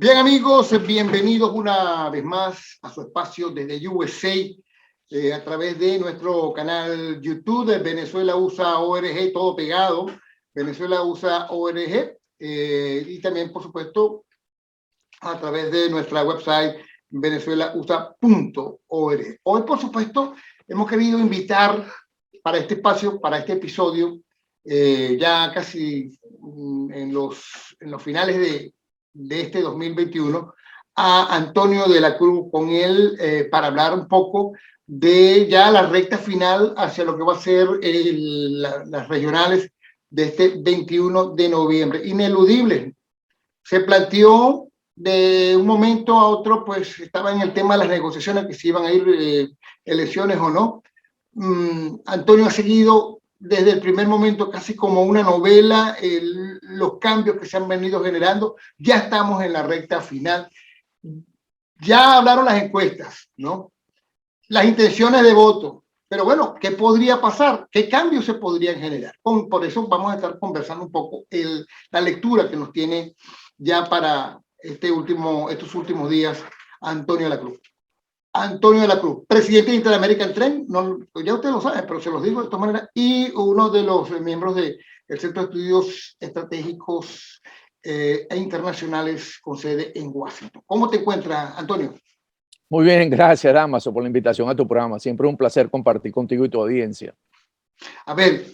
Bien, amigos, bienvenidos una vez más a su espacio desde USA a través de nuestro canal YouTube de Venezuela USA ORG, todo pegado, Venezuela USA ORG, y también, por supuesto, a través de nuestra website venezuelausa.org. Hoy, por supuesto, hemos querido invitar para este espacio, para este episodio, ya casi en los finales de este 2021, a Antonio de la Cruz, con él para hablar un poco de ya la recta final hacia lo que va a ser las regionales de este 21 de noviembre. Ineludible. Se planteó de un momento a otro, pues estaba en el tema de las negociaciones, que si iban a ir elecciones o no. Antonio ha seguido desde el primer momento casi como una novela los cambios que se han venido generando. Ya estamos en la recta final. Ya hablaron las encuestas, ¿no? Las intenciones de voto. Pero bueno, ¿qué podría pasar? ¿Qué cambios se podrían generar? Por eso vamos a estar conversando un poco la lectura que nos tiene ya para estos últimos días Antonio de la Cruz. Antonio de la Cruz, presidente de Interamerican Trend, no, ya ustedes lo saben, pero se los digo de esta manera, y uno de los miembros del Centro de Estudios Estratégicos e Internacionales con sede en Washington. ¿Cómo te encuentras, Antonio? Muy bien, gracias, Damaso, por la invitación a tu programa. Siempre un placer compartir contigo y tu audiencia. A ver,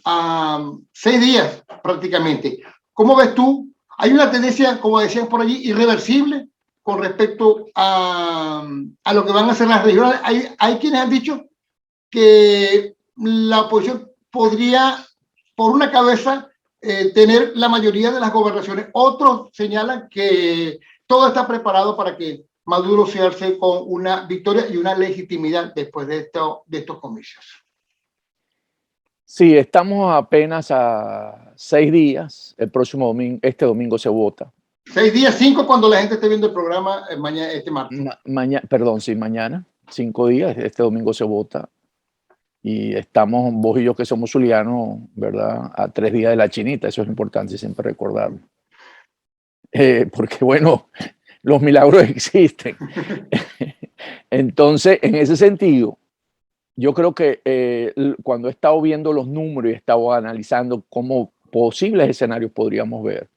6 días prácticamente. ¿Cómo ves tú? Hay una tendencia, como decían por allí, irreversible con respecto a lo que van a hacer las regionales. Hay quienes han dicho que la oposición podría, por una cabeza, tener la mayoría de las gobernaciones. Otros señalan que todo está preparado para que Maduro se alce con una victoria y una legitimidad después de estos comicios. Sí, estamos apenas a 6 días. El próximo domingo, este domingo se vota. 6 días, 5 cuando la gente esté viendo el programa mañana, este martes. Mañana, 5 días, este domingo se vota. Y estamos, vos y yo que somos zulianos, ¿verdad? A 3 días de la chinita, eso es importante siempre recordarlo. Porque bueno, los milagros existen. Entonces, en ese sentido, yo creo que cuando he estado viendo los números y he estado analizando cómo posibles escenarios podríamos ver,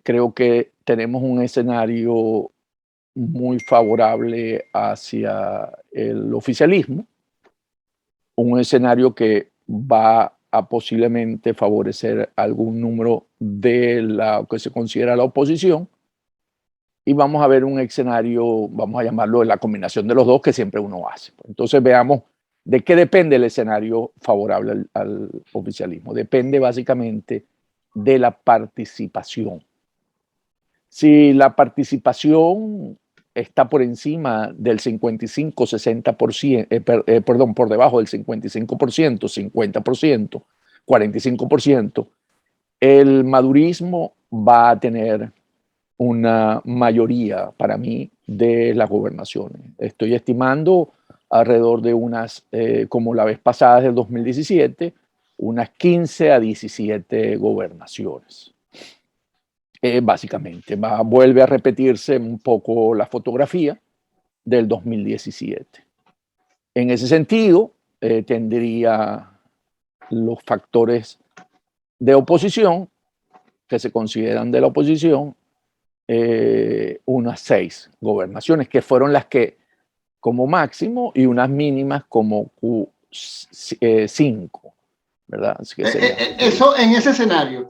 creo que tenemos un escenario muy favorable hacia el oficialismo, un escenario que va a posiblemente favorecer algún número de la que se considera la oposición, y vamos a ver un escenario, vamos a llamarlo de la combinación de los dos, que siempre uno hace. Entonces veamos de qué depende el escenario favorable al oficialismo. Depende básicamente de la participación. Si la participación está por encima del 55-60%, perdón, por debajo del 55%, 50%, 45%, el madurismo va a tener una mayoría, para mí, de las gobernaciones. Estoy estimando alrededor de unas, como la vez pasada del 2017, unas 15 a 17 gobernaciones. Básicamente, vuelve a repetirse un poco la fotografía del 2017. En ese sentido, tendría los factores de oposición, que se consideran de la oposición, unas 6 gobernaciones, que fueron las que como máximo, y unas mínimas como 5, ¿verdad? Así que eso en ese escenario.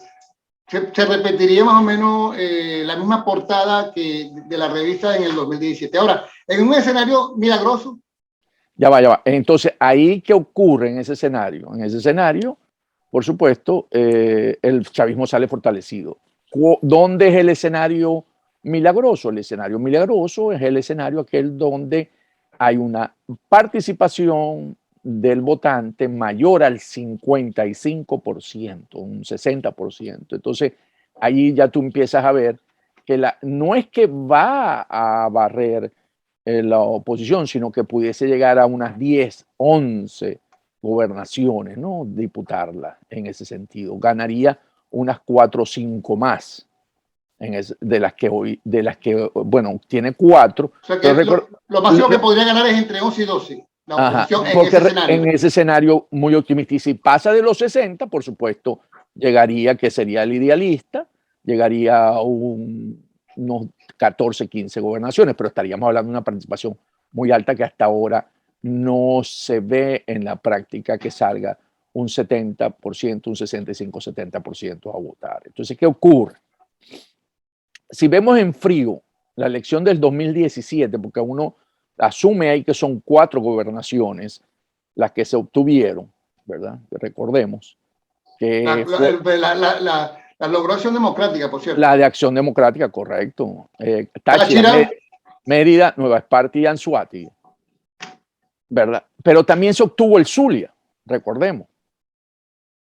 Se repetiría más o menos la misma portada que de la revista en el 2017. Ahora, en un escenario milagroso. Ya va. Entonces, ¿ahí qué ocurre en ese escenario? En ese escenario, por supuesto, el chavismo sale fortalecido. ¿Dónde es el escenario milagroso? El escenario milagroso es el escenario aquel donde hay una participación del votante mayor al 55%, un 60%. Entonces, ahí ya tú empiezas a ver que no es que va a barrer la oposición, sino que pudiese llegar a unas 10, 11 gobernaciones, ¿no? Diputarla en ese sentido. Ganaría unas 4 o 5 más. de las que, bueno, tiene 4. O sea que lo máximo que podría ganar es entre 11 y 12, la oposición en ese escenario. En ese escenario muy optimista. Si pasa de los 60, por supuesto, llegaría, que sería el idealista, llegaría a unos 14, 15 gobernaciones, pero estaríamos hablando de una participación muy alta que hasta ahora no se ve en la práctica que salga un 70%, un 65, 70% a votar. Entonces, ¿qué ocurre? Si vemos en frío la elección del 2017, porque uno asume ahí que son 4 gobernaciones las que se obtuvieron, ¿verdad? Recordemos que la logró Acción Democrática, por cierto. La de Acción Democrática, correcto. Táchira, Mérida, Nueva Esparta y Anzoátegui, ¿verdad? Pero también se obtuvo el Zulia, recordemos.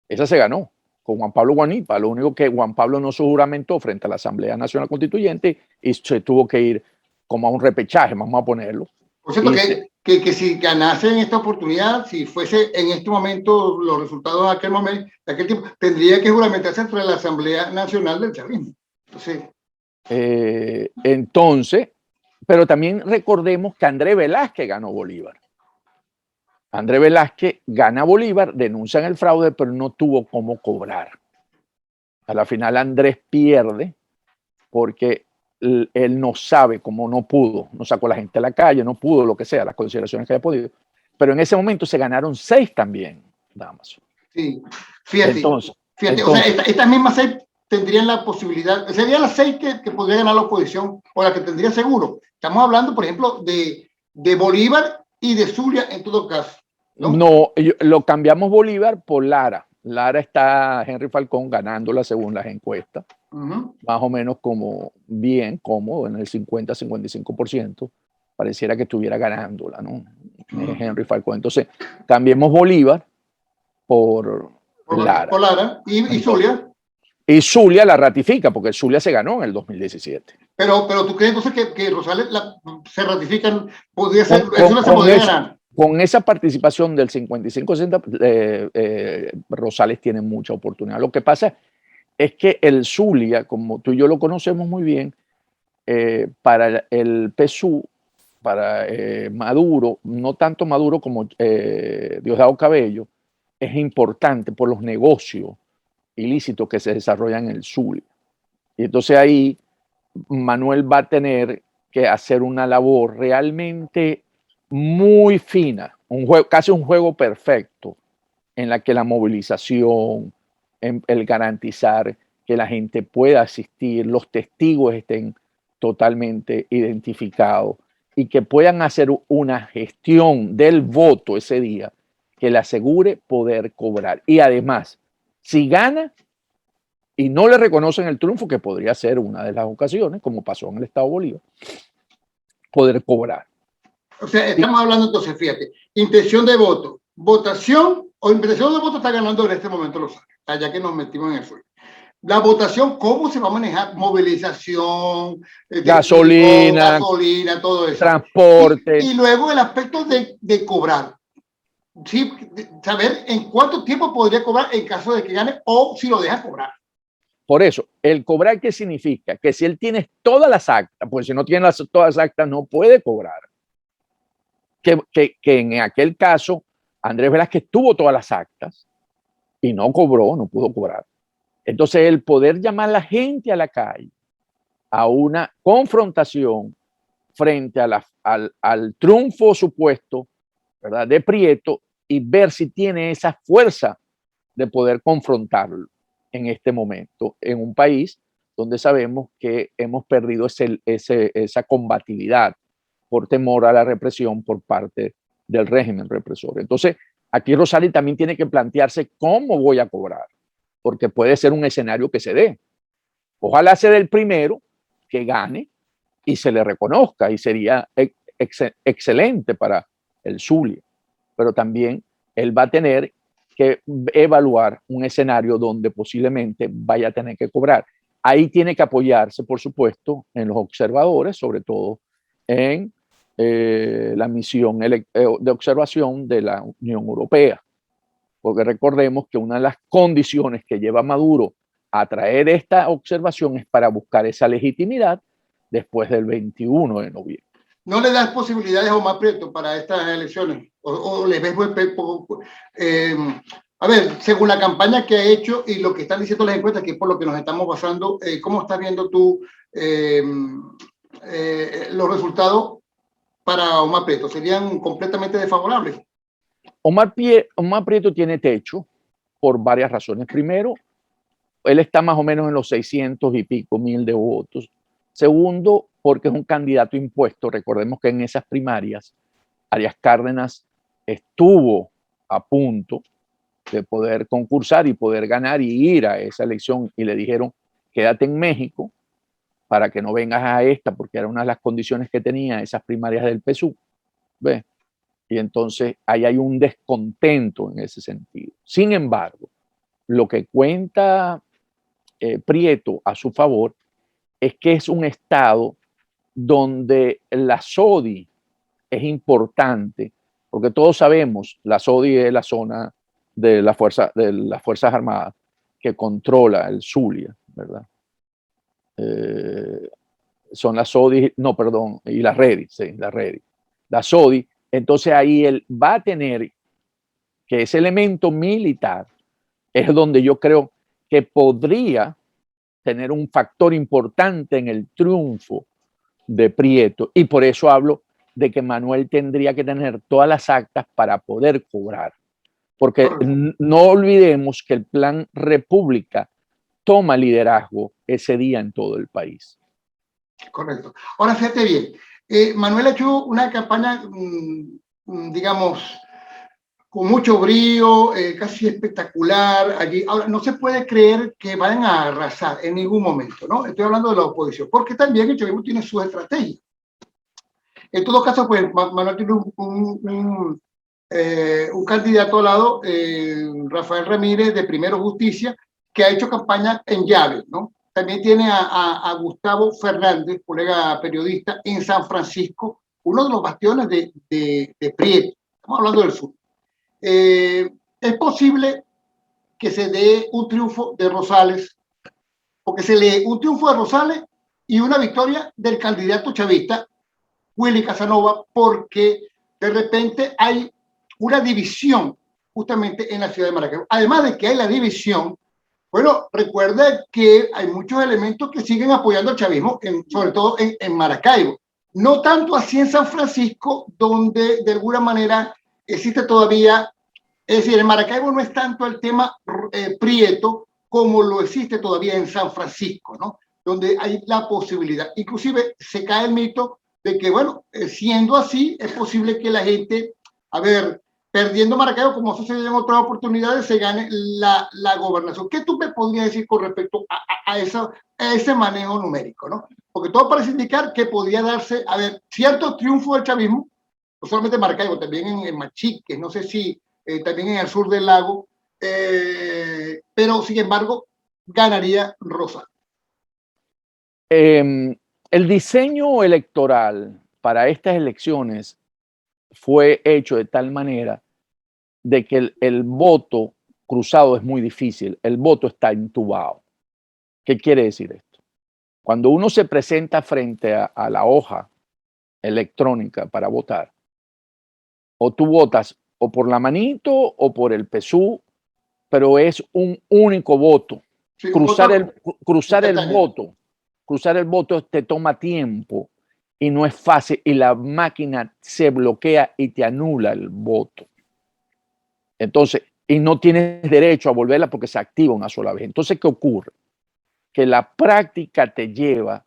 Esa se ganó con Juan Pablo Guanipa. Lo único que Juan Pablo no se juramentó frente a la Asamblea Nacional Constituyente y se tuvo que ir como a un repechaje, vamos a ponerlo. Por cierto, que si ganase en esta oportunidad, si fuese en este momento los resultados de aquel momento, de aquel tiempo, tendría que juramentarse entre la Asamblea Nacional del Chavismo. Entonces, pero también recordemos que Andrés Velázquez ganó Bolívar. Andrés Velázquez gana Bolívar, denuncian el fraude, pero no tuvo cómo cobrar. A la final Andrés pierde porque él no sabe cómo, no pudo, no sacó a la gente a la calle, no pudo, lo que sea, las consideraciones que haya podido. Pero en ese momento se ganaron 6 también, Damaso. Sí, fíjate, o sea, estas mismas 6 tendrían la posibilidad, serían las 6 que podría ganar la oposición, o la que tendría seguro. Estamos hablando, por ejemplo, de Bolívar y de Zulia en todo caso. No, lo cambiamos Bolívar por Lara. Lara está Henry Falcón ganándola según las encuestas, más o menos como bien cómodo en el 50-55%. Pareciera que estuviera ganándola, ¿no? Henry Falcón. Entonces, cambiemos Bolívar por Lara. Por Lara y Zulia. Y Zulia la ratifica, porque Zulia se ganó en el 2017. Pero tú crees entonces que Rosales se ratifican, podría ser, Zulia se podría ganar. Con esa participación del 55-60, Rosales tiene mucha oportunidad. Lo que pasa es que el Zulia, como tú y yo lo conocemos muy bien, para el PSUV, para Maduro, no tanto Maduro como Diosdado Cabello, es importante por los negocios ilícitos que se desarrollan en el Zulia. Y entonces ahí Manuel va a tener que hacer una labor realmente muy fina, casi un juego perfecto, en la que la movilización, el garantizar que la gente pueda asistir, los testigos estén totalmente identificados y que puedan hacer una gestión del voto ese día que le asegure poder cobrar. Y además, si gana y no le reconocen el triunfo, que podría ser una de las ocasiones, como pasó en el Estado Bolívar, poder cobrar. O sea, estamos hablando entonces, fíjate, intención de voto, votación o intención de voto está ganando en este momento los allá que nos metimos en el suelo. La votación, ¿cómo se va a manejar? Movilización, gasolina, todo eso. Transporte. Y luego el aspecto de cobrar. Sí, saber en cuánto tiempo podría cobrar en caso de que gane o si lo deja cobrar. Por eso, el cobrar, ¿qué significa? Que si él tiene todas las actas, pues si no tiene todas las actas no puede cobrar. Que en aquel caso Andrés Velázquez tuvo todas las actas y no cobró, no pudo cobrar. Entonces el poder llamar a la gente a la calle a una confrontación frente a al triunfo supuesto, ¿verdad?, de Prieto, y ver si tiene esa fuerza de poder confrontarlo en este momento en un país donde sabemos que hemos perdido esa combatividad por temor a la represión por parte del régimen represor. Entonces, aquí Rosales también tiene que plantearse cómo voy a cobrar, porque puede ser un escenario que se dé. Ojalá sea el primero que gane y se le reconozca, y sería excelente para el Zulia, pero también él va a tener que evaluar un escenario donde posiblemente vaya a tener que cobrar. Ahí tiene que apoyarse, por supuesto, en los observadores, sobre todo en la misión de observación de la Unión Europea, porque recordemos que una de las condiciones que lleva Maduro a traer esta observación es para buscar esa legitimidad después del 21 de noviembre. ¿No le das posibilidades a Omar Prieto para estas elecciones? ¿O le ves a ver, según la campaña que ha hecho y lo que están diciendo las encuestas, que es por lo que nos estamos basando, ¿cómo estás viendo tú los resultados para Omar Prieto? ¿Serían completamente desfavorables? Omar Prieto tiene techo por varias razones. Primero, él está más o menos en los 600 y pico mil de votos. Segundo, porque es un candidato impuesto. Recordemos que en esas primarias, Arias Cárdenas estuvo a punto de poder concursar y poder ganar y ir a esa elección, y le dijeron, quédate en México para que no vengas a esta, porque era una de las condiciones que tenía esas primarias del PSUV. ¿Ves? Y entonces ahí hay un descontento en ese sentido. Sin embargo, lo que cuenta Prieto a su favor es que es un estado donde la SODI es importante, porque todos sabemos, la SODI es la zona de las Fuerzas Armadas que controla el Zulia, ¿verdad? Son las SODI, no, perdón, y la REDI, sí, la REDI. La SODI, entonces ahí él va a tener que ese elemento militar es donde yo creo que podría tener un factor importante en el triunfo de Prieto, y por eso hablo de que Manuel tendría que tener todas las actas para poder cobrar, porque no olvidemos que el Plan República toma liderazgo ese día en todo el país. Correcto. Ahora fíjate bien, Manuel ha hecho una campaña, digamos, con mucho brío, casi espectacular allí. Ahora, no se puede creer que vayan a arrasar en ningún momento, ¿no? Estoy hablando de la oposición, porque también el chavismo tiene su estrategia. En todo caso, pues Manuel tiene un candidato al lado, Rafael Ramírez, de Primero Justicia, que ha hecho campaña en llave, ¿no? También tiene a Gustavo Fernández, colega periodista, en San Francisco, uno de los bastiones de Prieto. Estamos hablando del sur. Es posible que se dé un triunfo de Rosales, porque se lee un triunfo de Rosales y una victoria del candidato chavista, Willy Casanova, porque de repente hay una división justamente en la ciudad de Maracaibo. Además de que hay la división, bueno, recuerda que hay muchos elementos que siguen apoyando al chavismo, sobre todo en Maracaibo. No tanto así en San Francisco, donde de alguna manera existe todavía, es decir, en Maracaibo no es tanto el tema Prieto como lo existe todavía en San Francisco, ¿no? Donde hay la posibilidad. Inclusive se cae el mito de que, bueno, siendo así, es posible que la gente, a ver, perdiendo Maracaibo, como sucedió en otras oportunidades, se gane la gobernación. ¿Qué tú me podrías decir con respecto a ese manejo numérico, ¿no? Porque todo parece indicar que podría darse, a ver, cierto triunfo del chavismo, no solamente en Maracaibo, también en Machiques, no sé si también en el sur del lago, pero sin embargo ganaría Rosa. El diseño electoral para estas elecciones fue hecho de tal manera de que el voto cruzado es muy difícil, el voto está intubado. ¿Qué quiere decir esto? Cuando uno se presenta frente a la hoja electrónica para votar, o tú votas o por la manito o por el PSU, pero es un único voto. Sí, cruzar el voto te toma tiempo y no es fácil, y la máquina se bloquea y te anula el voto. Entonces, y no tienes derecho a volverla porque se activa una sola vez. Entonces, ¿qué ocurre? Que la práctica te lleva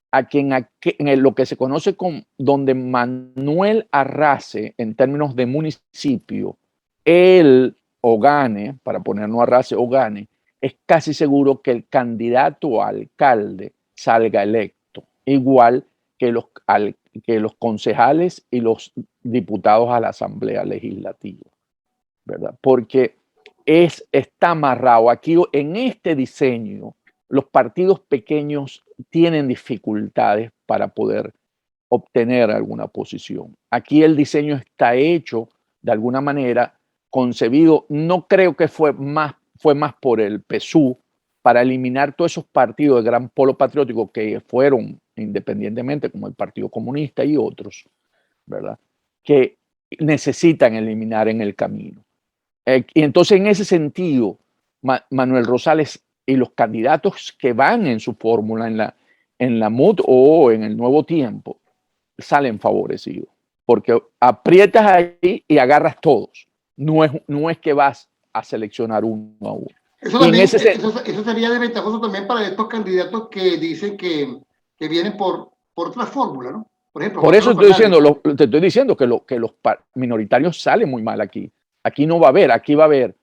a que en lo que se conoce como donde Manuel arrase en términos de municipio, él o gane, para ponernos arrase o gane, es casi seguro que el candidato a alcalde salga electo, igual que los concejales y los diputados a la Asamblea Legislativa, ¿verdad? Porque está amarrado. Aquí en este diseño, los partidos pequeños tienen dificultades para poder obtener alguna posición. Aquí el diseño está hecho de alguna manera, concebido, no creo que fue más por el PSU para eliminar todos esos partidos de gran polo patriótico que fueron independientemente, como el Partido Comunista y otros, ¿verdad? Que necesitan eliminar en el camino. Y entonces, en ese sentido, Manuel Rosales y los candidatos que van en su fórmula en la MUD o en el Nuevo Tiempo salen favorecidos, porque aprietas ahí y agarras todos. No es que vas a seleccionar uno a uno. Eso, también, eso sería desventajoso también para estos candidatos que dicen que vienen por otra fórmula, ¿no? Por ejemplo, por eso te estoy diciendo que los minoritarios salen muy mal aquí. Aquí no va a haber, aquí va a haber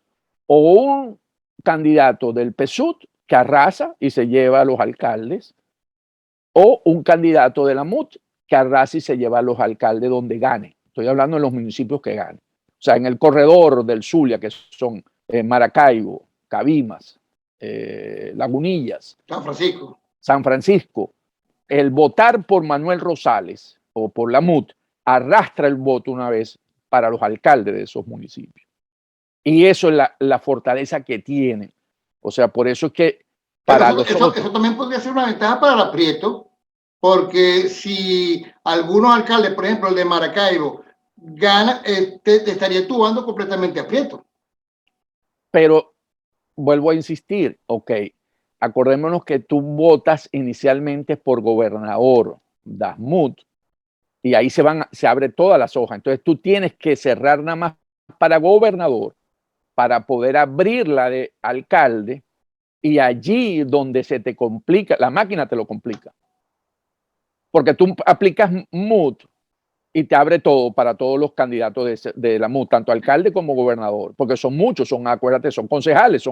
o un candidato del PSUV que arrasa y se lleva a los alcaldes, o un candidato de la MUT que arrasa y se lleva a los alcaldes donde gane. Estoy hablando de los municipios que ganen. O sea, en el corredor del Zulia, que son Maracaibo, Cabimas, Lagunillas, San Francisco, el votar por Manuel Rosales o por la MUT arrastra el voto una vez para los alcaldes de esos municipios. Y eso es la fortaleza que tienen. O sea, por eso es que para eso también podría ser una ventaja para el Prieto, porque si algunos alcaldes, por ejemplo el de Maracaibo, gana, te estaría actuando completamente a Prieto. Pero vuelvo a insistir, ok, acordémonos que tú votas inicialmente por gobernador, das MUT, y ahí se abre todas las hojas. Entonces tú tienes que cerrar nada más para gobernador, para poder abrir la de alcalde, y allí donde se te complica, la máquina te lo complica. Porque tú aplicas MUT y te abre todo para todos los candidatos de la MUT, tanto alcalde como gobernador, porque son muchos, acuérdate, son concejales,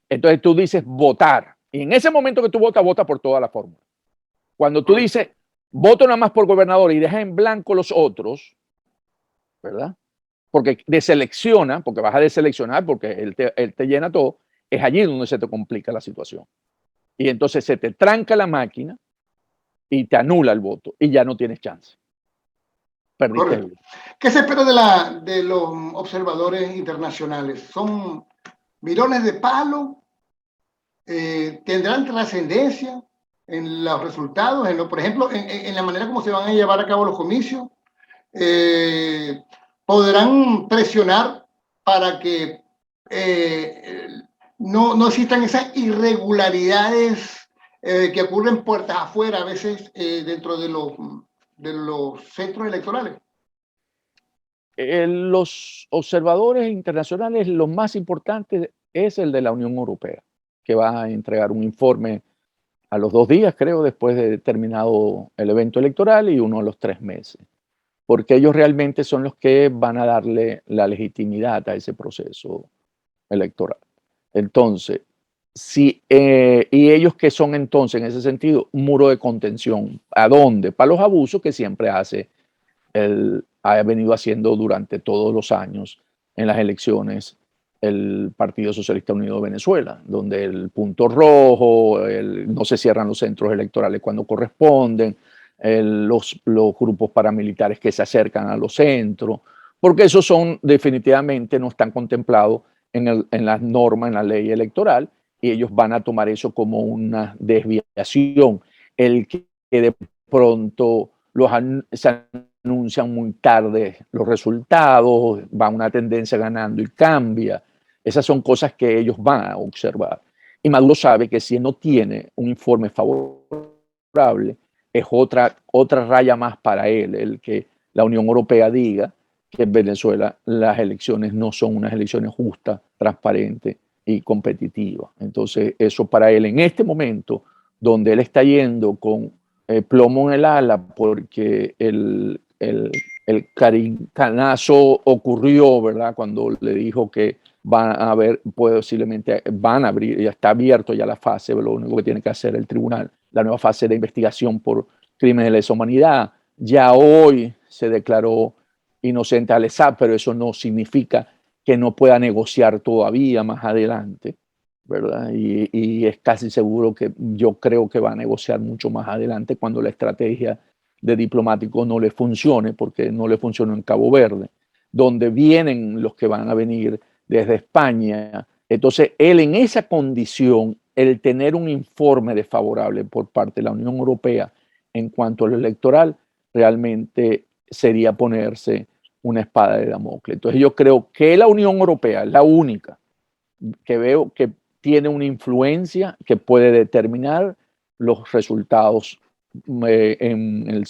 entonces tú dices votar, y en ese momento que tú votas, vota por toda la fórmula. Cuando tú dices, voto nada más por gobernador y dejas en blanco los otros, ¿verdad? Porque deselecciona, porque vas a deseleccionar, porque él te llena todo, es allí donde se te complica la situación. Y entonces se te tranca la máquina y te anula el voto y ya no tienes chance. Perdiste el voto. ¿Qué se espera de los observadores internacionales? ¿Son mirones de palo? ¿Tendrán trascendencia en los resultados? Por ejemplo, en la manera como se van a llevar a cabo los comicios. ¿Podrán presionar para que no existan esas irregularidades que ocurren puertas afuera a veces dentro de los centros electorales? Los observadores internacionales, lo más importante es el de la Unión Europea, que va a entregar un informe a los 2 días, creo, después de terminado el evento electoral, y uno a los 3 meses, porque ellos realmente son los que van a darle la legitimidad a ese proceso electoral. Entonces, y ellos que son entonces, en ese sentido, un muro de contención. ¿A dónde? Para los abusos que siempre ha venido haciendo durante todos los años en las elecciones el Partido Socialista Unido de Venezuela, donde el punto rojo, no se cierran los centros electorales cuando corresponden, los grupos paramilitares que se acercan a los centros, porque esos definitivamente no están contemplados en las normas, en la ley electoral, y ellos van a tomar eso como una desviación. El que de pronto se anuncian muy tarde los resultados, va una tendencia ganando y cambia. Esas son cosas que ellos van a observar. Y Maduro sabe que si no tiene un informe favorable, es otra raya más para él, el que la Unión Europea diga que en Venezuela las elecciones no son unas elecciones justas, transparentes y competitivas. Entonces, eso para él en este momento, donde él está yendo con plomo en el ala, porque el carincanazo ocurrió, ¿verdad? Cuando le dijo que posiblemente van a abrir, ya está abierto ya la fase, lo único que tiene que hacer el tribunal, la nueva fase de investigación por crímenes de lesa humanidad. Ya hoy se declaró inocente a Alessandro, pero eso no significa que no pueda negociar todavía más adelante, ¿verdad? Y es casi seguro que yo creo que va a negociar mucho más adelante cuando la estrategia de diplomático no le funcione, porque no le funcionó en Cabo Verde, donde vienen los que van a venir desde España. Entonces, él en esa condición el tener un informe desfavorable por parte de la Unión Europea en cuanto a lo electoral realmente sería ponerse una espada de Damocles. Entonces yo creo que la Unión Europea es la única que veo que tiene una influencia que puede determinar los resultados en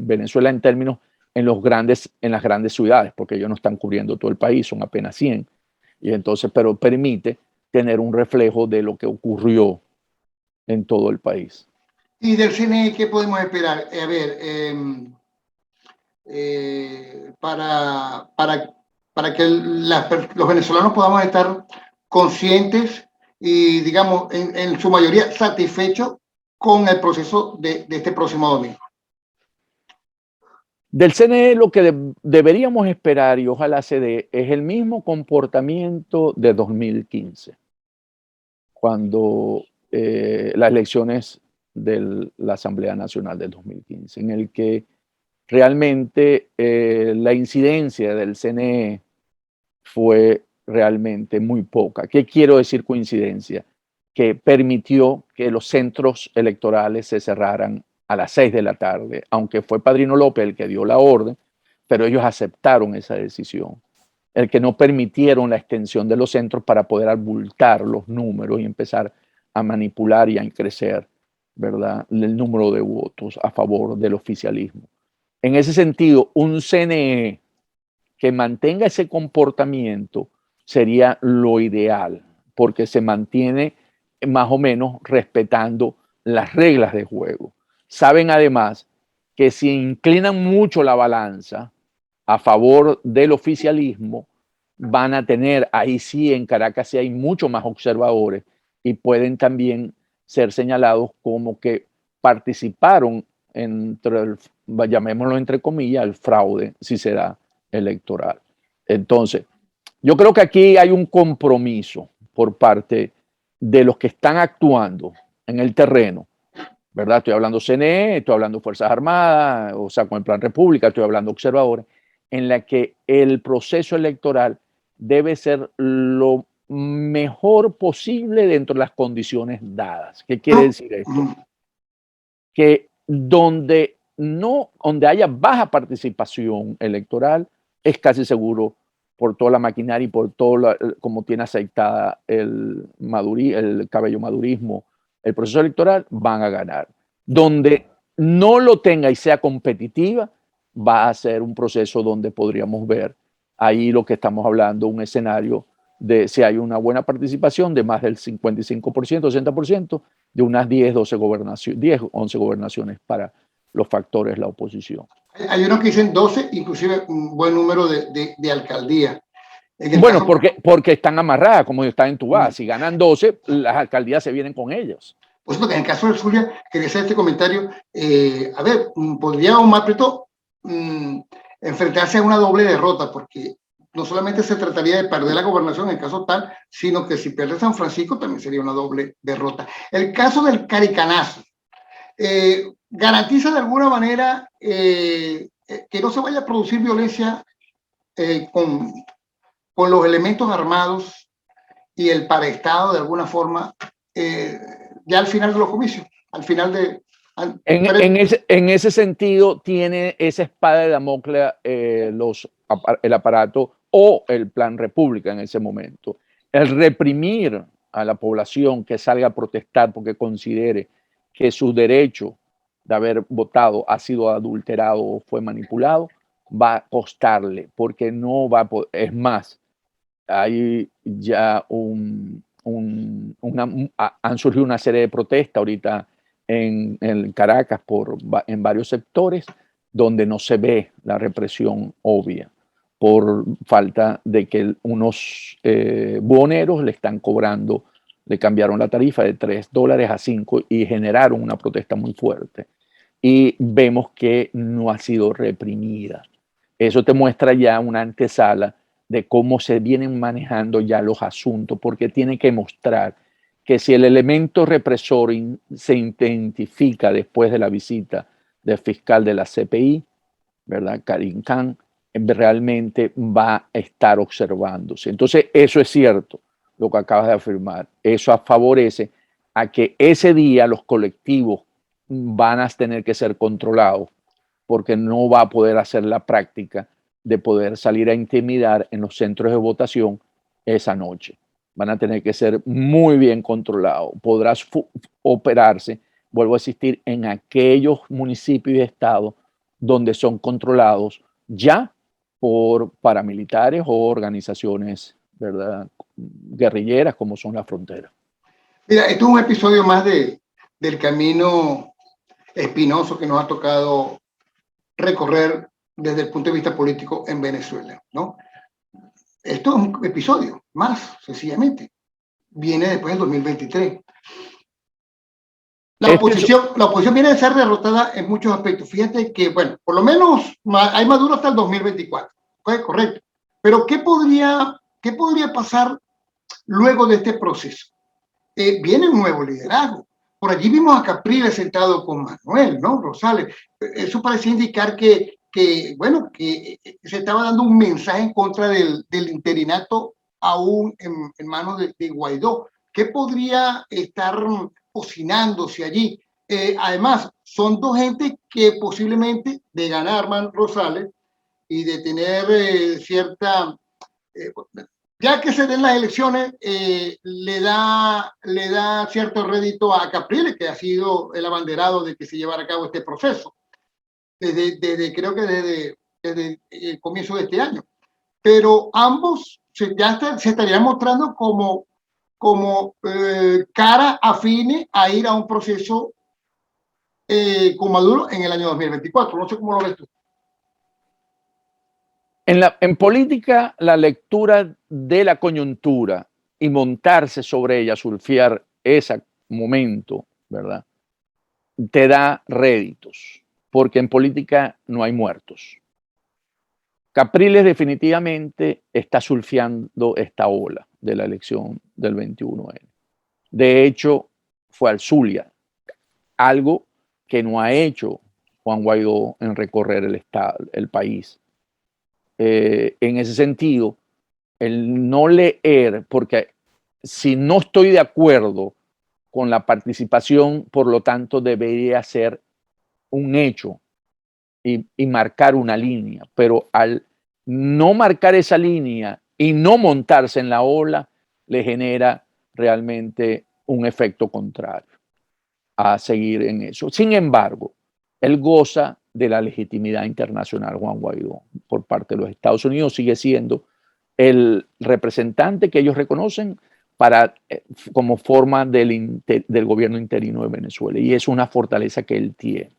Venezuela en términos en las grandes ciudades, porque ellos no están cubriendo todo el país, son apenas 100. Y entonces, pero permite tener un reflejo de lo que ocurrió en todo el país. ¿Y del CNE qué podemos esperar? A ver, para que los venezolanos podamos estar conscientes y, digamos, en su mayoría satisfechos con el proceso de este próximo domingo. Del CNE lo que deberíamos esperar, y ojalá se dé, es el mismo comportamiento de 2015, cuando las elecciones de la Asamblea Nacional del 2015, en el que realmente la incidencia del CNE fue realmente muy poca. ¿Qué quiero decir coincidencia? Que permitió que los centros electorales se cerraran a las 6 de la tarde, aunque fue Padrino López el que dio la orden, pero ellos aceptaron esa decisión. El que no permitieron la extensión de los centros para poder abultar los números y empezar a manipular y a crecer, ¿verdad?, el número de votos a favor del oficialismo. En ese sentido, un CNE que mantenga ese comportamiento sería lo ideal, porque se mantiene más o menos respetando las reglas de juego. Saben además que si inclinan mucho la balanza a favor del oficialismo, van a tener, ahí sí en Caracas sí hay mucho más observadores y pueden también ser señalados como que participaron entre el, llamémoslo entre comillas, el fraude, si se da electoral. Entonces, yo creo que aquí hay un compromiso por parte de los que están actuando en el terreno, ¿verdad? Estoy hablando CNE, estoy hablando Fuerzas Armadas, o sea, con el Plan República, estoy hablando observadores, en la que el proceso electoral debe ser lo mejor posible dentro de las condiciones dadas. ¿Qué quiere decir esto? Que donde haya baja participación electoral, es casi seguro por toda la maquinaria y por todo como tiene aceitada el cabello madurismo, el proceso electoral, van a ganar. Donde no lo tenga y sea competitiva, va a ser un proceso donde podríamos ver ahí lo que estamos hablando, un escenario de si hay una buena participación de más del 55%, 60%, de unas 10, 11 gobernaciones para los factores de la oposición. Hay unos que dicen 12, inclusive un buen número de alcaldías. Bueno, porque están amarradas, como están entubadas. Si ganan 12, las alcaldías se vienen con ellos. Por eso que en el caso de Zulia, quería hacer este comentario. A ver, podría Omar Prieto enfrentarse a una doble derrota, porque no solamente se trataría de perder la gobernación en el caso tal, sino que si pierde San Francisco también sería una doble derrota. El caso del Caricanazo garantiza de alguna manera que no se vaya a producir violencia con los elementos armados y el paraestado de alguna forma ya al final de los comicios, al final de... En ese sentido, tiene esa espada de Damocles el aparato o el Plan República en ese momento. El reprimir a la población que salga a protestar porque considere que su derecho de haber votado ha sido adulterado o fue manipulado, va a costarle, porque no va a poder. Es más, hay ya han surgido una serie de protestas ahorita en Caracas en varios sectores donde no se ve la represión obvia por falta de que unos buhoneros le están cobrando, le cambiaron la tarifa de $3 a 5 y generaron una protesta muy fuerte. Y vemos que no ha sido reprimida. Eso te muestra ya una antesala de cómo se vienen manejando ya los asuntos, porque tiene que mostrar que si el elemento represor se identifica después de la visita del fiscal de la CPI, ¿verdad?, Karim Khan, realmente va a estar observándose. Entonces, eso es cierto, lo que acabas de afirmar. Eso favorece a que ese día los colectivos van a tener que ser controlados porque no va a poder hacer la práctica de poder salir a intimidar en los centros de votación esa noche. Van a tener que ser muy bien controlados. Podrás operarse, vuelvo a insistir, en aquellos municipios y estados donde son controlados ya por paramilitares o organizaciones, ¿verdad?, guerrilleras como son las fronteras. Mira, esto es un episodio más del camino espinoso que nos ha tocado recorrer desde el punto de vista político en Venezuela, ¿no? Esto es un episodio más, sencillamente. Viene después del 2023. La oposición viene a ser derrotada en muchos aspectos. Fíjate que, bueno, por lo menos hay Maduro hasta el 2024. Correcto. Pero ¿qué podría pasar luego de este proceso? Viene un nuevo liderazgo. Por allí vimos a Capriles sentado con Manuel, ¿no? Rosales. Eso parecía indicar que se estaba dando un mensaje en contra del interinato aún en manos de Guaidó. ¿Qué podría estar cocinándose allí? Además, son dos gentes que posiblemente, de ganar Rosales y de tener cierta... ya que se den las elecciones, le da cierto rédito a Capriles, que ha sido el abanderado de que se llevara a cabo este proceso, creo que desde el comienzo de este año. Pero ambos se estarían mostrando como cara afine a ir a un proceso con Maduro en el año 2024. No sé cómo lo ves tú. En política, la lectura de la coyuntura y montarse sobre ella, surfear ese momento, ¿verdad?, te da réditos, porque en política no hay muertos. Capriles definitivamente está surfeando esta ola de la elección del 21N. De hecho, fue al Zulia, algo que no ha hecho Juan Guaidó en recorrer el país. En ese sentido, el no leer, porque si no estoy de acuerdo con la participación, por lo tanto debería ser un hecho y marcar una línea, pero al no marcar esa línea y no montarse en la ola, le genera realmente un efecto contrario a seguir en eso. Sin embargo, él goza de la legitimidad internacional, Juan Guaidó, por parte de los Estados Unidos, sigue siendo el representante que ellos reconocen como forma del gobierno interino de Venezuela, y es una fortaleza que él tiene.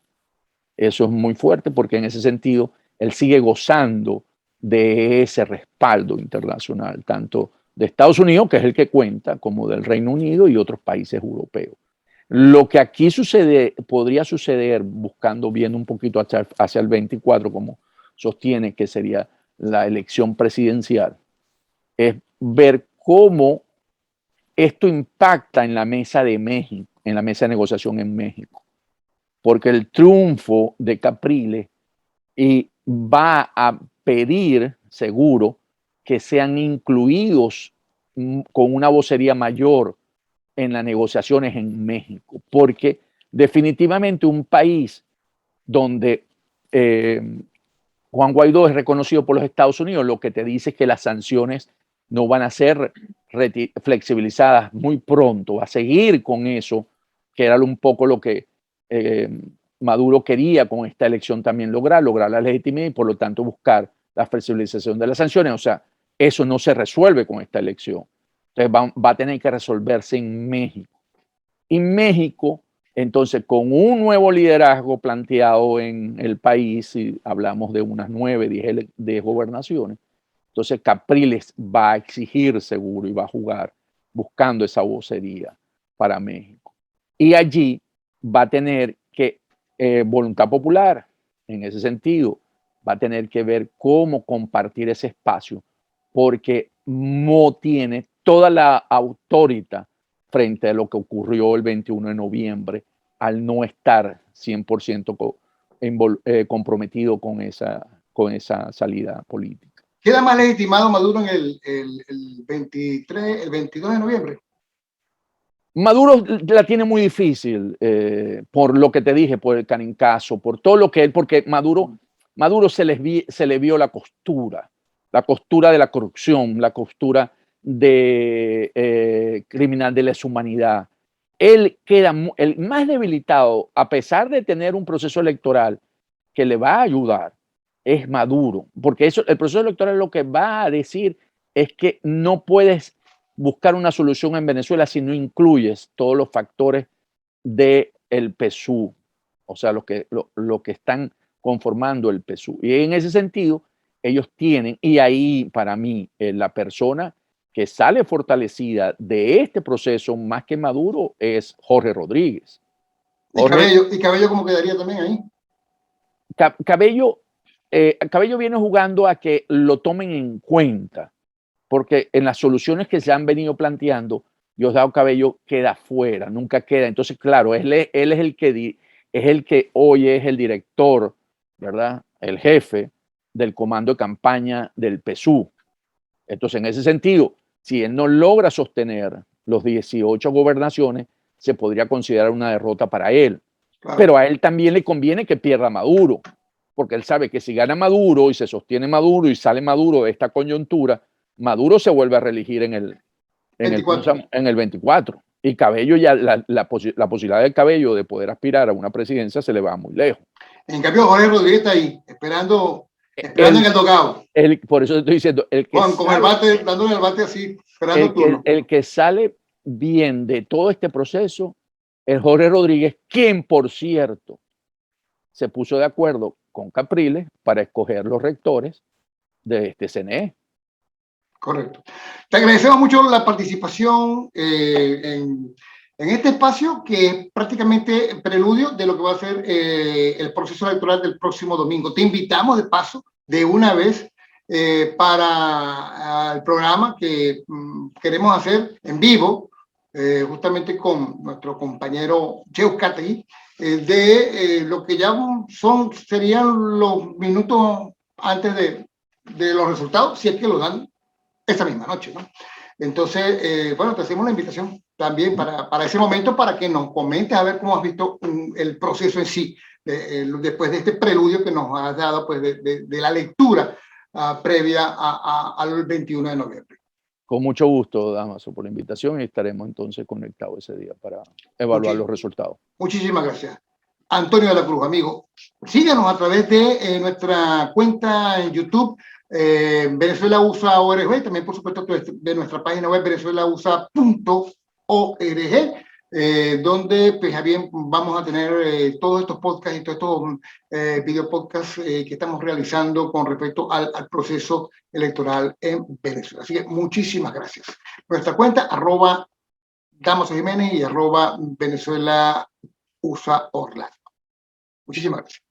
Eso es muy fuerte porque en ese sentido él sigue gozando de ese respaldo internacional, tanto de Estados Unidos, que es el que cuenta, como del Reino Unido y otros países europeos. Lo que aquí podría suceder, viendo un poquito hacia el 24, como sostiene que sería la elección presidencial, es ver cómo esto impacta en la mesa de México, en la mesa de negociación en México. Porque el triunfo de Capriles va a pedir, seguro, que sean incluidos con una vocería mayor en las negociaciones en México, porque definitivamente un país donde Juan Guaidó es reconocido por los Estados Unidos, lo que te dice es que las sanciones no van a ser flexibilizadas muy pronto, va a seguir con eso, que era un poco lo que Maduro quería con esta elección también lograr la legitimidad y por lo tanto buscar la flexibilización de las sanciones. O sea, eso no se resuelve con esta elección. Entonces va a tener que resolverse en México. Y México, entonces, con un nuevo liderazgo planteado en el país, y hablamos de unas 9, 10 gobernaciones, entonces Capriles va a exigir seguro y va a jugar buscando esa vocería para México. Y allí va a tener que, voluntad popular, en ese sentido, va a tener que ver cómo compartir ese espacio, porque no tiene toda la autoridad frente a lo que ocurrió el 21 de noviembre, al no estar 100% comprometido con esa salida política. ¿Queda más legitimado Maduro en el 23, el 22 de noviembre? Maduro la tiene muy difícil, por lo que te dije, por el Canincazo, por todo lo que él, porque Maduro se le vio la costura de la corrupción, la costura de criminal de lesa humanidad. Él queda el más debilitado, a pesar de tener un proceso electoral que le va a ayudar, es Maduro, porque eso, el proceso electoral lo que va a decir es que no puedes buscar una solución en Venezuela si no incluyes todos los factores del PSUV, o sea, lo que están conformando el PSUV. Y en ese sentido, ellos tienen, y ahí para mí, la persona que sale fortalecida de este proceso más que Maduro es Jorge Rodríguez. ¿Y Cabello cómo quedaría también ahí? Cabello, Cabello viene jugando a que lo tomen en cuenta, porque en las soluciones que se han venido planteando, Diosdado Cabello queda fuera, nunca queda. Entonces, claro, él es el que hoy es el director, ¿verdad? El jefe del comando de campaña del PSUV. Entonces, en ese sentido, si él no logra sostener los 18 gobernaciones, se podría considerar una derrota para él. Claro. Pero a él también le conviene que pierda Maduro, porque él sabe que si gana Maduro y se sostiene Maduro y sale Maduro de esta coyuntura, Maduro se vuelve a reelegir en el 24. Y Cabello ya, la posibilidad del Cabello de poder aspirar a una presidencia se le va muy lejos. En cambio, Jorge Rodríguez está ahí, esperando en el tocado. Por eso estoy diciendo, con el bate, dándole el bate así, esperando el turno. El que sale bien de todo este proceso es Jorge Rodríguez, quien, por cierto, se puso de acuerdo con Capriles para escoger los rectores de este CNE. Correcto. Te agradecemos mucho la participación en este espacio, que es prácticamente preludio de lo que va a ser el proceso electoral del próximo domingo. Te invitamos de paso, de una vez, para el programa que queremos hacer en vivo, justamente con nuestro compañero Cheucategui, de lo que ya serían los minutos antes de los resultados, si es que lo dan esta misma noche, ¿no? Entonces, bueno, te hacemos la invitación también para ese momento, para que nos comentes a ver cómo has visto el proceso en sí, después de este preludio que nos has dado, pues, de la lectura previa al 21 de noviembre. Con mucho gusto, Damaso, por la invitación, y estaremos entonces conectados ese día para evaluar los resultados. Muchísimas gracias. Antonio de la Cruz, amigo, síganos a través de nuestra cuenta en YouTube, Venezuela USA ORG, también por supuesto de nuestra página web venezuelausa.org, donde pues bien vamos a tener todos estos podcasts y todos estos video podcasts que estamos realizando con respecto al proceso electoral en Venezuela. Así que muchísimas gracias. Nuestra cuenta @Damaso Jiménez y @Venezuela USA Orlando. Muchísimas gracias.